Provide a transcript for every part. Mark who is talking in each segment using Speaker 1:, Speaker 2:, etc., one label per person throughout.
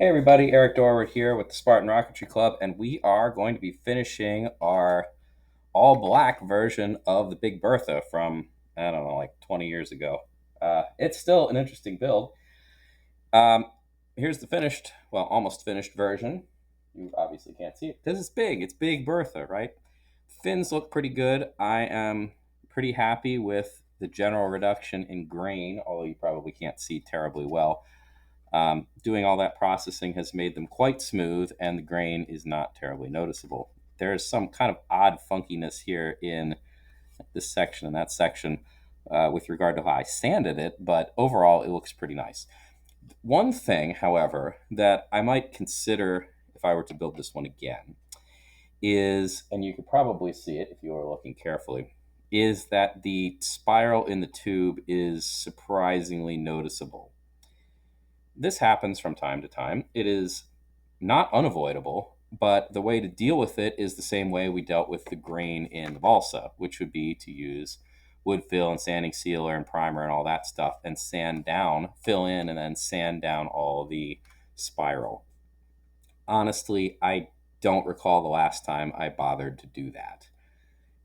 Speaker 1: Hey everybody, Eric Dorward here with the Spartan Rocketry Club, and we are going to be finishing our all black version of the Big Bertha from, I don't know, like 20 years ago. It's still an interesting build. Um, Here's the finished, well, almost finished version. You obviously can't see it because it's big. It's Big Bertha, right? Fins look pretty good. I am pretty happy with the general reduction in grain, although you probably can't see terribly well. Doing all that processing has made them quite smooth, and the grain is not terribly noticeable. There's some kind of odd funkiness here in this section and that section with regard to how I sanded it, but overall it looks pretty nice. One thing, however, that I might consider if I were to build this one again is, and you could probably see it if you were looking carefully, is that the spiral in the tube is surprisingly noticeable. This happens from time to time. It is not unavoidable, but the way to deal with it is the same way we dealt with the grain in the balsa, which would be to use wood fill and sanding sealer and primer and all that stuff and sand down, fill in, and then sand down all the spiral. Honestly, I don't recall the last time I bothered to do that.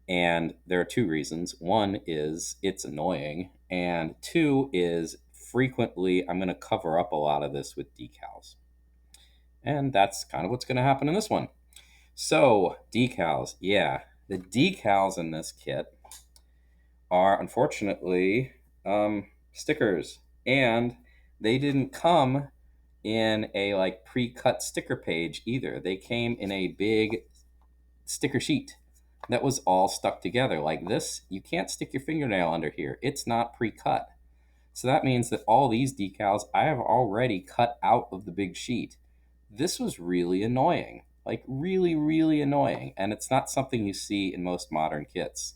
Speaker 1: And there are two reasons. One is it's annoying, and two is frequently I'm going to cover up a lot of this with decals. And that's kind of what's going to happen in this one. So, decals. Yeah, the decals in this kit are unfortunately stickers. And they didn't come in a like pre-cut sticker page either. They came in a big sticker sheet that was all stuck together like this. You can't stick your fingernail under here. It's not pre-cut. So that means that all these decals I have already cut out of the big sheet. This was really annoying, like really, really annoying. And it's not something you see in most modern kits.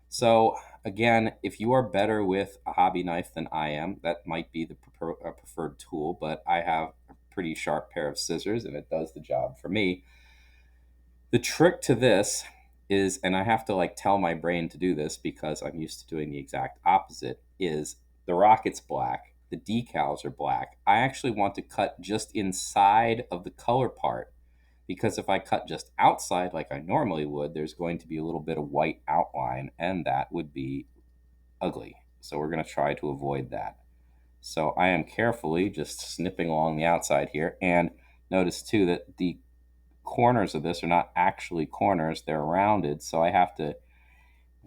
Speaker 1: So again, if you are better with a hobby knife than I am, that might be the preferred tool, but I have a pretty sharp pair of scissors and it does the job for me. The trick to this is, and I have to like tell my brain to do this because I'm used to doing the exact opposite, is the rocket's black, the decals are black. I actually want to cut just inside of the color part because if I cut just outside like I normally would, there's going to be a little bit of white outline and that would be ugly. So we're going to try to avoid that. So I am carefully just snipping along the outside here, and notice too that the corners of this are not actually corners, they're rounded. So I have to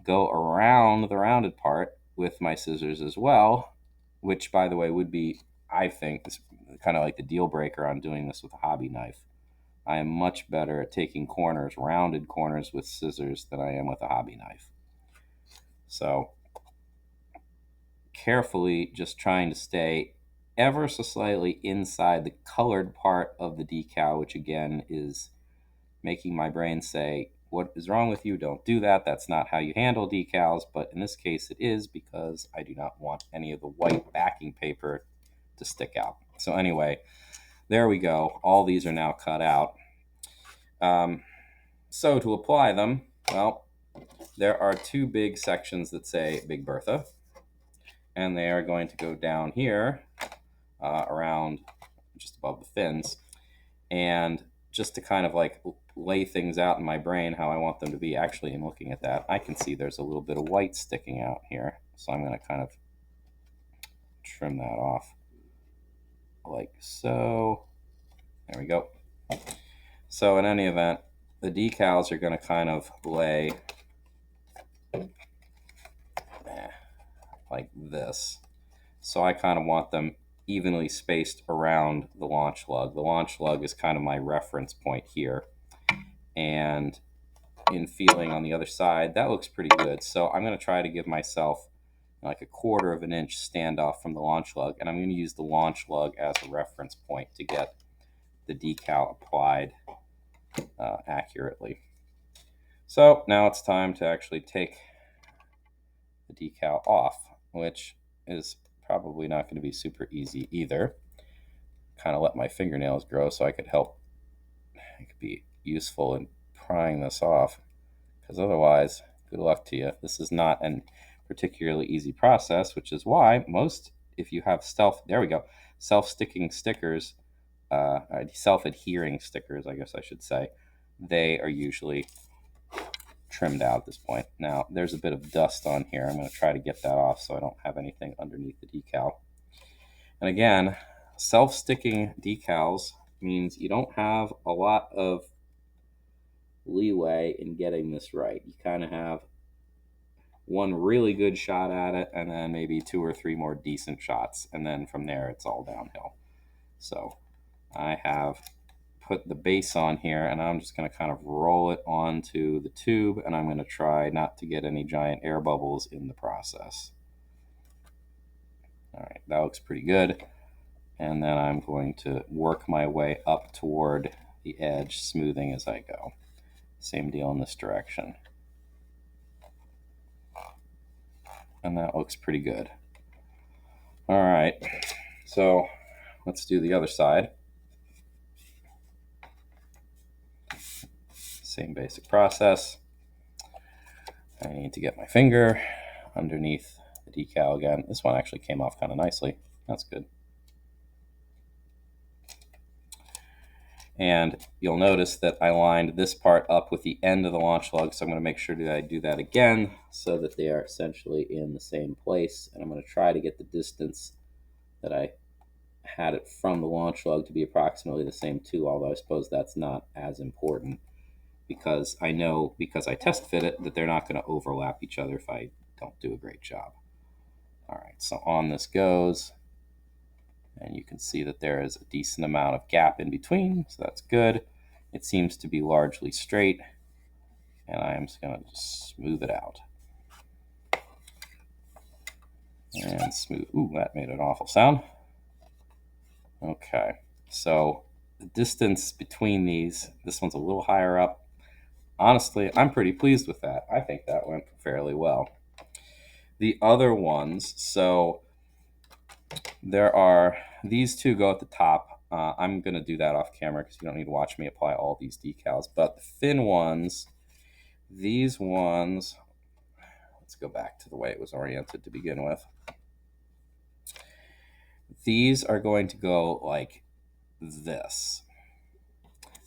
Speaker 1: go around the rounded part with my scissors as well, which by the way would be, I think, is kind of like the deal breaker on doing this with a hobby knife. I am much better at taking corners, rounded corners with scissors than I am with a hobby knife. So carefully just trying to stay ever so slightly inside the colored part of the decal, which again is making my brain say, what is wrong with you? Don't do that. That's not how you handle decals. But in this case, it is because I do not want any of the white backing paper to stick out. So anyway, there we go. All these are now cut out. So to apply them, well, there are two big sections that say Big Bertha, and they are going to go down here around just above the fins. And just to kind of like lay things out in my brain how I want them to be, actually in looking at that, I can see there's a little bit of white sticking out here. So I'm going to kind of trim that off like so. There we go. So in any event, the decals are going to kind of lay like this. So I kind of want them evenly spaced around the launch lug. The launch lug is kind of my reference point here. And in feeling on the other side, that looks pretty good. So I'm going to try to give myself like a 1/4 of an inch standoff from the launch lug. And I'm going to use the launch lug as a reference point to get the decal applied accurately. So now it's time to actually take the decal off, which is probably not going to be super easy either. Kind of let my fingernails grow so I could help. It could be useful in prying this off, because otherwise, good luck to you. This is not a particularly easy process, which is why most, if you have there we go, self-sticking stickers, self-adhering stickers, I guess I should say, they are usually trimmed out at this point. Now, there's a bit of dust on here. I'm going to try to get that off so I don't have anything underneath the decal. And again, self-sticking decals means you don't have a lot of leeway in getting this right. You kind of have one really good shot at it and then maybe 2 or 3 more decent shots, and then from there it's all downhill. So I have put the base on here, and I'm just going to kind of roll it onto the tube, and I'm going to try not to get any giant air bubbles in the process. All right, that looks pretty good. And then I'm going to work my way up toward the edge, smoothing as I go. Same deal in this direction. And that looks pretty good. All right, so let's do the other side. Same basic process. I need to get my finger underneath the decal again. This one actually came off kind of nicely. That's good. And you'll notice that I lined this part up with the end of the launch lug, so I'm going to make sure that I do that again so that they are essentially in the same place. And I'm going to try to get the distance that I had it from the launch lug to be approximately the same too, although I suppose that's not as important because I know, because I test fit it, that they're not going to overlap each other if I don't do a great job. All right, so on this goes. And you can see that there is a decent amount of gap in between, so that's good. It seems to be largely straight, and I am just going to smooth it out. And smooth. Ooh, that made an awful sound. Okay, so the distance between these, this one's a little higher up. Honestly, I'm pretty pleased with that. I think that went fairly well. The other ones, so there are, these two go at the top. I'm going to do that off camera because you don't need to watch me apply all these decals. But the thin ones, these ones, let's go back to the way it was oriented to begin with. These are going to go like this.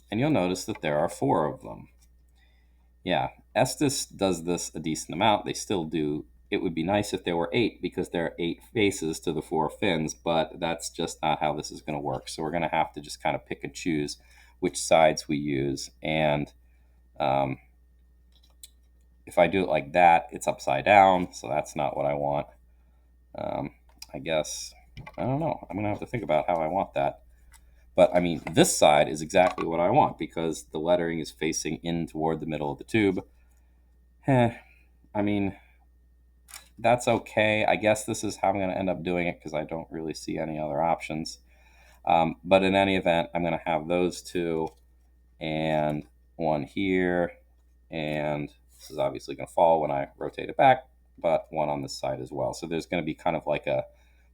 Speaker 1: And you'll notice that there are 4 of them. Yeah, Estes does this a decent amount. They still do. It would be nice if there were 8 because there are 8 faces to the 4 fins, but that's just not how this is going to work. So we're going to have to just kind of pick and choose which sides we use. And if I do it like that, it's upside down, so that's not what I want. I guess, I don't know. I'm going to have to think about how I want that. But I mean, this side is exactly what I want because the lettering is facing in toward the middle of the tube. I mean, that's okay. I guess this is how I'm going to end up doing it because I don't really see any other options. But in any event, I'm going to have those 2 and one here. And this is obviously going to fall when I rotate it back, but one on this side as well. So there's going to be kind of like a,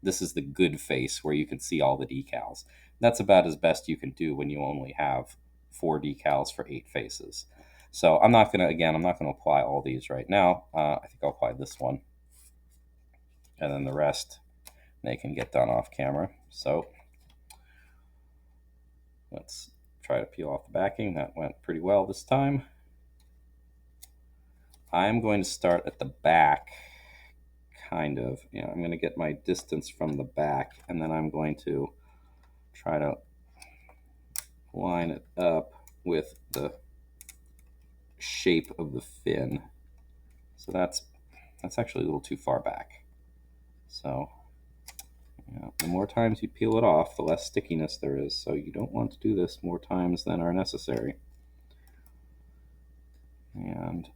Speaker 1: this is the good face where you can see all the decals. That's about as best you can do when you only have 4 decals for 8 faces. So I'm not going to, again, I'm not going to apply all these right now. I think I'll apply this one. And then the rest, they can get done off camera. So let's try to peel off the backing. That went pretty well this time. I'm going to start at the back, kind of. You know, I'm going to get my distance from the back, and then I'm going to try to line it up with the shape of the fin. So that's actually a little too far back. So the more times you peel it off, the less stickiness there is. So you don't want to do this more times than are necessary. And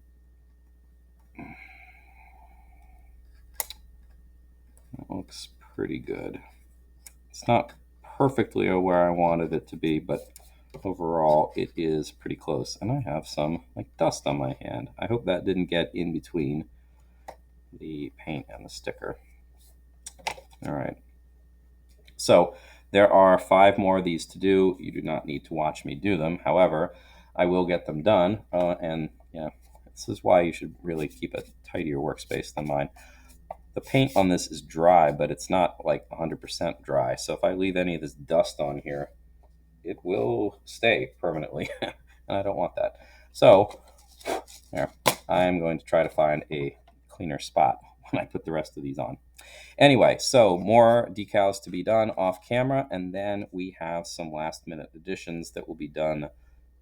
Speaker 1: that looks pretty good. It's not perfectly where I wanted it to be, but overall it is pretty close. And I have some like dust on my hand. I hope that didn't get in between the paint and the sticker. All right. So there are 5 more of these to do. You do not need to watch me do them. However, I will get them done. And yeah, this is why you should really keep a tidier workspace than mine. The paint on this is dry, but it's not like 100% dry. So if I leave any of this dust on here, it will stay permanently. And I don't want that. So there, I'm going to try to find a cleaner spot when I put the rest of these on. Anyway, so more decals to be done off camera, and then we have some last minute additions that will be done.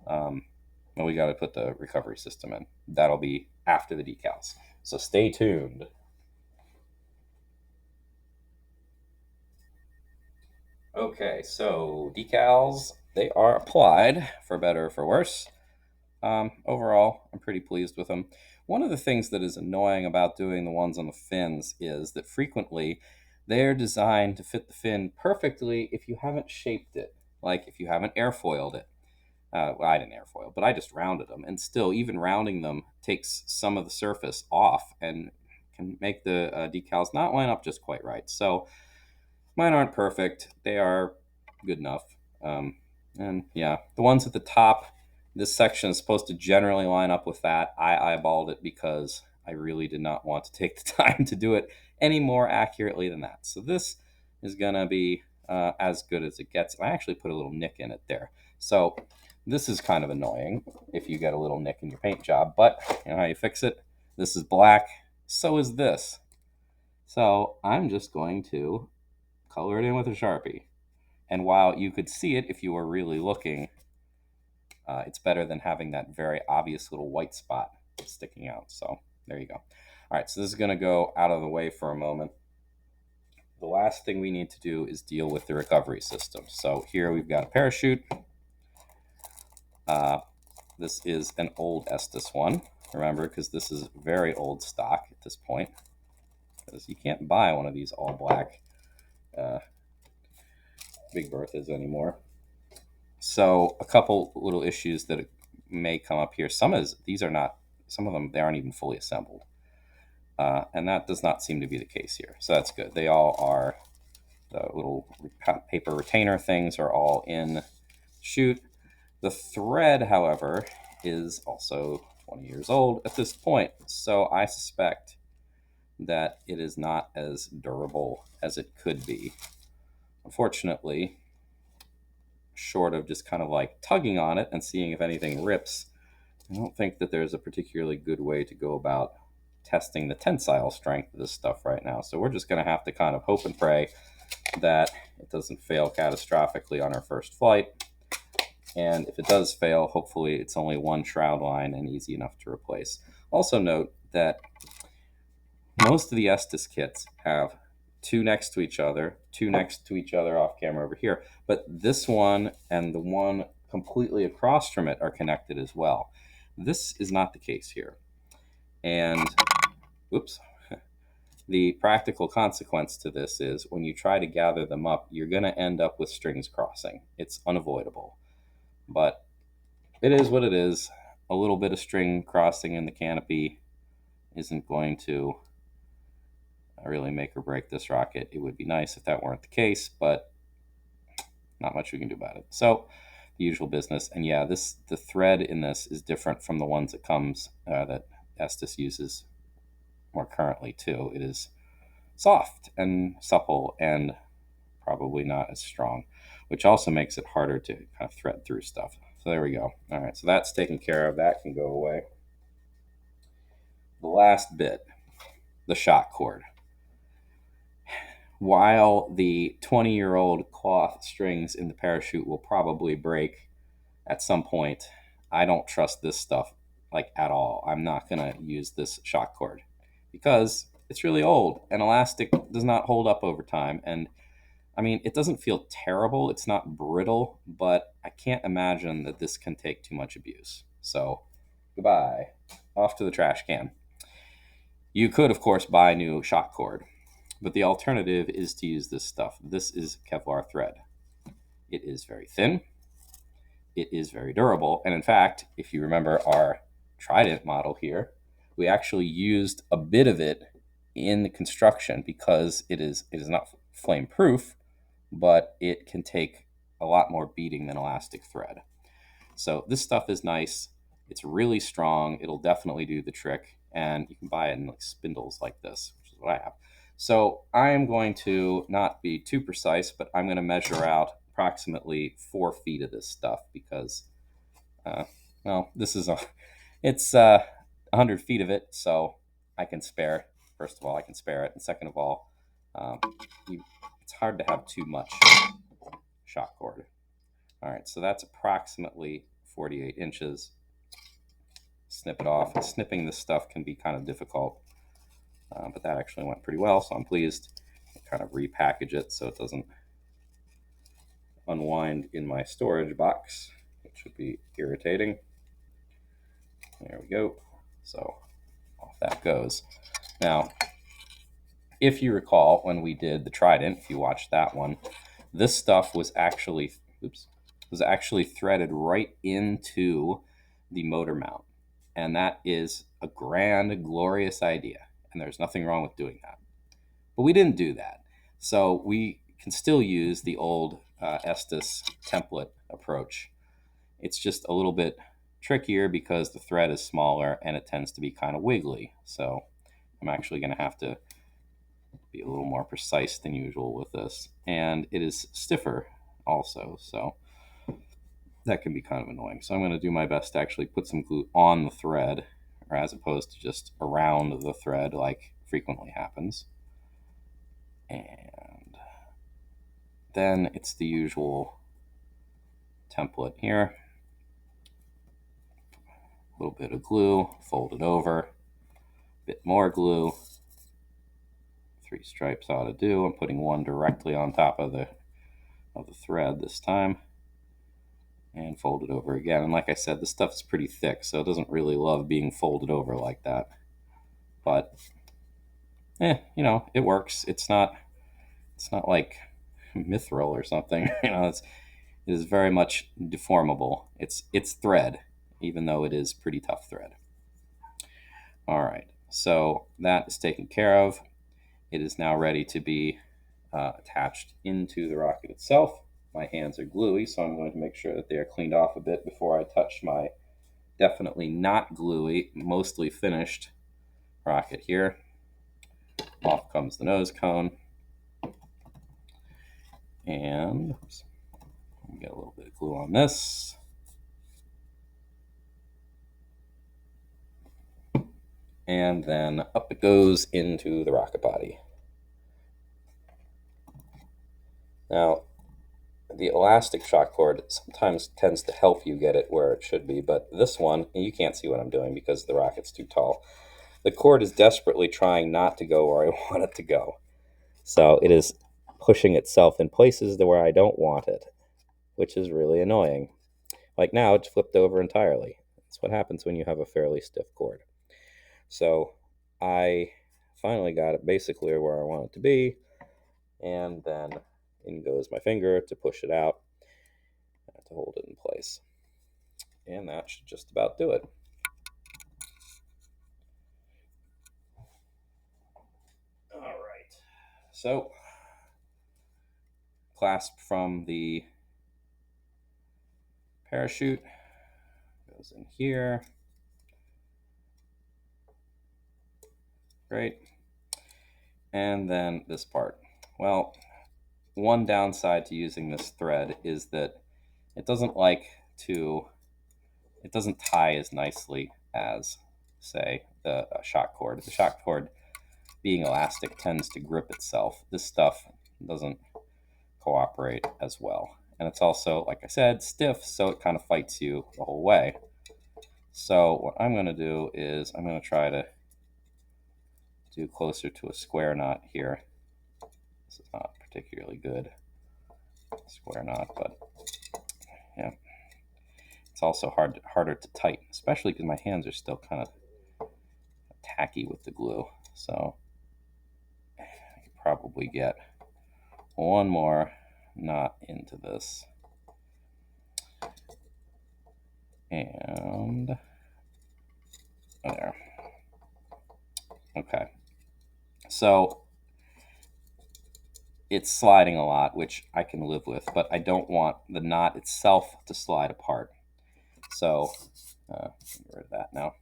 Speaker 1: Well, we got to put the recovery system in. That'll be after the decals. So stay tuned. Okay, so decals, they are applied for better or for worse. Overall, I'm pretty pleased with them. One of the things that is annoying about doing the ones on the fins is that frequently they're designed to fit the fin perfectly if you haven't shaped it, like if you haven't airfoiled it. Well, I didn't airfoil, but I just rounded them, and still, even rounding them takes some of the surface off and can make the decals not line up just quite right. So mine aren't perfect. They are good enough. And yeah, the ones at the top, this section is supposed to generally line up with that. I eyeballed it because I really did not want to take the time to do it any more accurately than that. So this is going to be as good as it gets. I actually put a little nick in it there. So this is kind of annoying if you get a little nick in your paint job, but you know how you fix it? This is black. So is this. So I'm just going to color it in with a Sharpie. And while you could see it if you were really looking, it's better than having that very obvious little white spot sticking out. So there you go. All right, so this is going to go out of the way for a moment. The last thing we need to do is deal with the recovery system. So here we've got a parachute. This is an old Estes one, remember, because this is very old stock at this point. Because you can't buy one of these all black Big Berthas anymore. So a couple little issues that may come up here. Some of them, they aren't even fully assembled. And that does not seem to be the case here. So that's good. They all are, the little paper retainer things are all in chute. The thread, however, is also 20 years old at this point. So I suspect that it is not as durable as it could be. Unfortunately, short of just kind of like tugging on it and seeing if anything rips, I don't think that there's a particularly good way to go about testing the tensile strength of this stuff right now. So we're just going to have to kind of hope and pray that it doesn't fail catastrophically on our first flight. And if it does fail, hopefully it's only one shroud line and easy enough to replace. Also note that most of the Estes kits have two next to each other off camera over here. But this one and the one completely across from it are connected as well. This is not the case here. And, oops, the practical consequence to this is when you try to gather them up, you're going to end up with strings crossing. It's unavoidable. But it is what it is. A little bit of string crossing in the canopy isn't going to really make or break this rocket. It would be nice if that weren't the case, but not much we can do about it. So the usual business. And yeah, the thread in this is different from the ones that Estes uses more currently too. It is soft and supple and probably not as strong, which also makes it harder to kind of thread through stuff. So there we go. All right, so that's taken care of. That can go away. The last bit, the shock cord. While the 20-year-old cloth strings in the parachute will probably break at some point, I don't trust this stuff like at all. I'm not going to use this shock cord because it's really old and elastic does not hold up over time. And I mean, it doesn't feel terrible. It's not brittle, but I can't imagine that this can take too much abuse. So goodbye, off to the trash can. You could, of course, buy a new shock cord, but the alternative is to use this stuff. This is Kevlar thread. It is very thin. It is very durable. And in fact, if you remember our Trident model here, we actually used a bit of it in the construction because it is not flame proof, but it can take a lot more beating than elastic thread. So this stuff is nice. It's really strong. It'll definitely do the trick. And you can buy it in like spindles like this, which is what I have. So I am going to not be too precise, but I'm going to measure out approximately 4 feet of this stuff because, well, this is it's 100 feet of it, so I can spare. First of all, I can spare it, and second of all, um, it's hard to have too much shock cord. All right, so that's approximately 48 inches. Snip it off. And snipping this stuff can be kind of difficult, but that actually went pretty well, so I'm pleased. I kind of repackage it so it doesn't unwind in my storage box, which would be irritating. There we go. So off that goes. Now, if you recall when we did the Trident, if you watched that one, this stuff was actually threaded right into the motor mount. And that is a grand, glorious idea. And there's nothing wrong with doing that. But we didn't do that. So we can still use the old Estes template approach. It's just a little bit trickier because the thread is smaller and it tends to be kind of wiggly. So I'm actually going to have to be a little more precise than usual with this. And it is stiffer also, so that can be kind of annoying. So I'm going to do my best to actually put some glue on the thread, or as opposed to just around the thread like frequently happens. And then it's the usual template here. A little bit of glue, fold it over, a bit more glue. 3 stripes ought to do. I'm putting one directly on top of the thread this time, and fold it over again. And like I said, this stuff is pretty thick, so it doesn't really love being folded over like that. But you know, it works. It's not like mithril or something. You know, it is very much deformable. It's thread, even though it is pretty tough thread. All right, so that is taken care of. It is now ready to be attached into the rocket itself. My hands are gluey, so I'm going to make sure that they are cleaned off a bit before I touch my definitely not gluey, mostly finished rocket here. Off comes the nose cone. And oops, get a little bit of glue on this. And then up it goes into the rocket body. Now, the elastic shock cord sometimes tends to help you get it where it should be, but this one, you can't see what I'm doing because the rocket's too tall. The cord is desperately trying not to go where I want it to go. So it is pushing itself in places where I don't want it, which is really annoying. Like now, it's flipped over entirely. That's what happens when you have a fairly stiff cord. So I finally got it basically where I want it to be, and then in goes my finger to push it out to hold it in place. And that should just about do it. All right. So, clasp from the parachute goes in here. Great. And then this part. Well, one downside to using this thread is that it doesn't tie as nicely as, say, the shock cord. The shock cord, being elastic, tends to grip itself. This stuff doesn't cooperate as well. And it's also, like I said, stiff, so it kind of fights you the whole way. So what I'm going to do is I'm going to try to do closer to a square knot here. This is not particularly good square knot, but yeah. It's also harder to tighten, especially because my hands are still kind of tacky with the glue. So I could probably get one more knot into this. And there. Okay. So it's sliding a lot, which I can live with, but I don't want the knot itself to slide apart. So get rid of that now.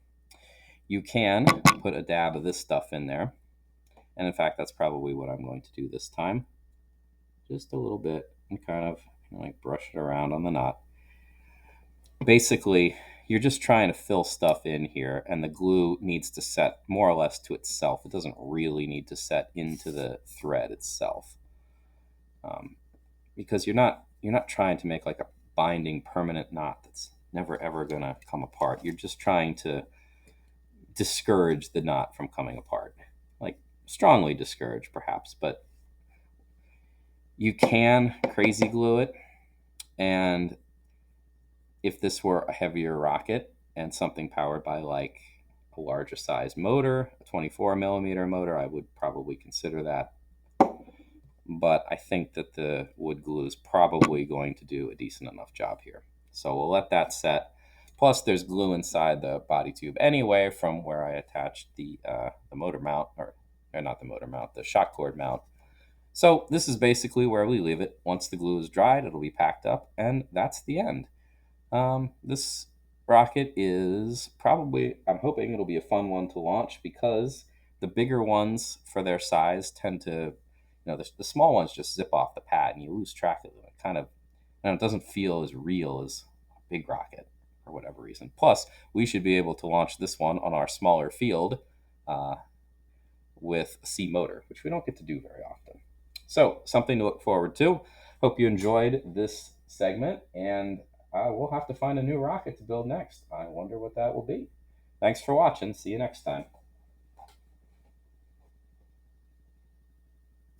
Speaker 1: You can put a dab of this stuff in there. And in fact, that's probably what I'm going to do this time. Just a little bit, and kind of like brush it around on the knot. Basically, you're just trying to fill stuff in here, and the glue needs to set more or less to itself. It doesn't really need to set into the thread itself, because you're not trying to make like a binding permanent knot that's never ever going to come apart. You're just trying to discourage the knot from coming apart, like strongly discourage perhaps, but you can crazy glue it. And if this were a heavier rocket and something powered by like a larger size motor, a 24 millimeter motor, I would probably consider that. But I think that the wood glue is probably going to do a decent enough job here. So we'll let that set. Plus, there's glue inside the body tube anyway from where I attached the motor mount, or not the motor mount, the shock cord mount. So this is basically where we leave it. Once the glue is dried, it'll be packed up, and that's the end. This rocket is probably, I'm hoping it'll be a fun one to launch, because the bigger ones for their size tend to, the small ones just zip off the pad and you lose track of them. It kind of, it doesn't feel as real as a big rocket for whatever reason. Plus, we should be able to launch this one on our smaller field with a C motor, which we don't get to do very often. So, something to look forward to. Hope you enjoyed this segment, and we'll have to find a new rocket to build next. I wonder what that will be. Thanks for watching. See you next time.